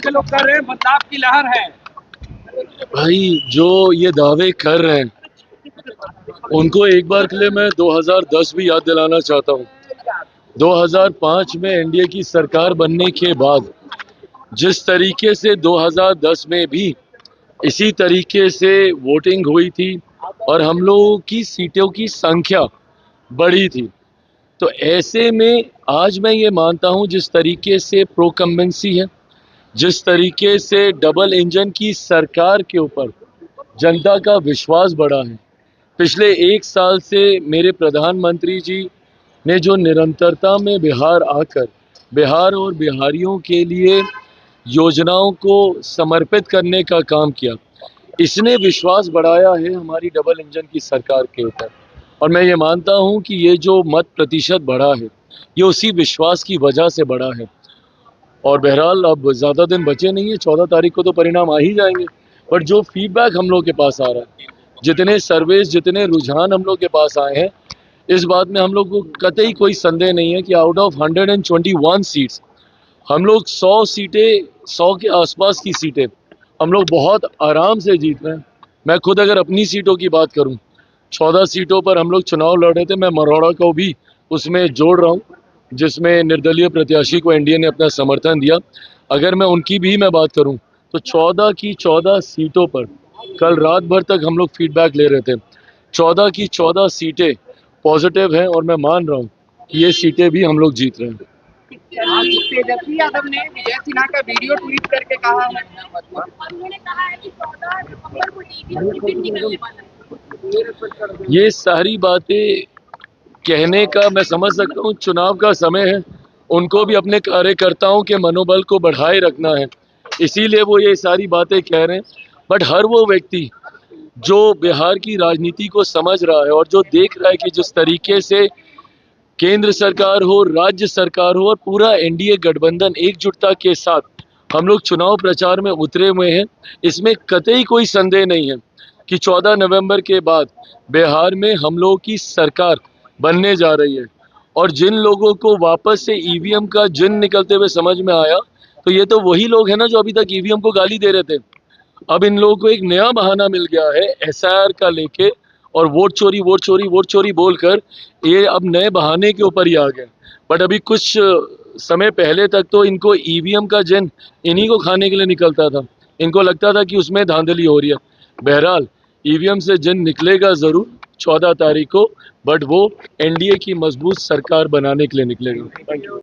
के लोग कर रहे हैं बदलाव की लहर है। भाई जो ये दावे कर रहे हैं उनको एक बार के लिए मैं 2010 भी याद दिलाना चाहता हूँ। 2005 में एनडीए की सरकार बनने के बाद जिस तरीके से 2010 में भी इसी तरीके से वोटिंग हुई थी और हम लोगों की सीटों की संख्या बढ़ी थी, तो ऐसे में आज मैं ये मानता हूँ जिस तरीके से प्रोकम्बेंसी है, जिस तरीके से डबल इंजन की सरकार के ऊपर जनता का विश्वास बढ़ा है। पिछले 1 साल से मेरे प्रधानमंत्री जी ने जो निरंतरता में बिहार आकर बिहार और बिहारियों के लिए योजनाओं को समर्पित करने का काम किया, इसने विश्वास बढ़ाया है हमारी डबल इंजन की सरकार के ऊपर। और मैं ये मानता हूँ कि ये जो मत प्रतिशत बढ़ा है ये उसी विश्वास की वजह से बढ़ा है। और बहरहाल अब ज़्यादा दिन बचे नहीं है, 14 तारीख को तो परिणाम आ ही जाएंगे। बट जो फीडबैक हम लोग के पास आ रहा है, जितने सर्वेस, जितने रुझान हम लोग के पास आए हैं, इस बात में हम लोग को कतई कोई संदेह नहीं है कि आउट ऑफ 121 सीट्स हम लोग 100 सीटें, 100 के आसपास की सीटें हम लोग बहुत आराम से जीत रहे हैं। मैं खुद अगर अपनी सीटों की बात करूं, 14 सीटों पर हम लोग चुनाव लड़ रहे थे, मैं मरोड़ा को भी उसमें जोड़ रहा हूं जिसमें निर्दलीय प्रत्याशी को एनडीए ने अपना समर्थन दिया। अगर मैं उनकी भी मैं बात करूं तो 14 की 14 सीटों पर कल रात भर तक हम लोग फीडबैक ले रहे थे, 14 की 14 सीटें पॉजिटिव हैं और मैं मान रहा हूँ कि ये सीटें भी हम लोग जीत रहे हैं। आज तेजस्वी यादव ने विजय सिन्हा का वीडियो ट्वीट करके कहा है, उन्होंने कहा है कि 14 नवंबर को ईवीएम की बिल निकलने वाला है। ये सारी बातें कहने का मैं समझ सकता हूँ, चुनाव का समय है, उनको भी अपने कार्यकर्ताओं के मनोबल को बढ़ाए रखना है, इसीलिए वो ये सारी बातें कह रहे हैं। बट हर वो व्यक्ति जो बिहार की राजनीति को समझ रहा है और जो देख रहा है कि जिस तरीके से केंद्र सरकार हो, राज्य सरकार हो और पूरा एनडीए गठबंधन एकजुटता के साथ हम लोग चुनाव प्रचार में उतरे हुए हैं, इसमें कतई कोई संदेह नहीं है कि 14 नवंबर के बाद बिहार में हम लोगों की सरकार बनने जा रही है। और जिन लोगों को वापस से ईवीएम का जिन निकलते हुए समझ में आया, तो ये तो वही लोग हैं ना जो अभी तक ईवीएम को गाली दे रहे थे। अब इन लोगों को एक नया बहाना मिल गया है एसआईआर का लेके, और वोट चोरी वोट चोरी वोट चोरी बोलकर ये अब नए बहाने के ऊपर ही आ गए। बट अभी कुछ समय पहले तक तो इनको ईवीएम का जिन इन्हीं को खाने के लिए निकलता था, इनको लगता था कि उसमें धांधली हो रही है। बहरहाल ईवीएम से जिन निकलेगा ज़रूर 14 तारीख को, बट वो एनडीए की मजबूत सरकार बनाने के लिए निकलेगा। Thank you.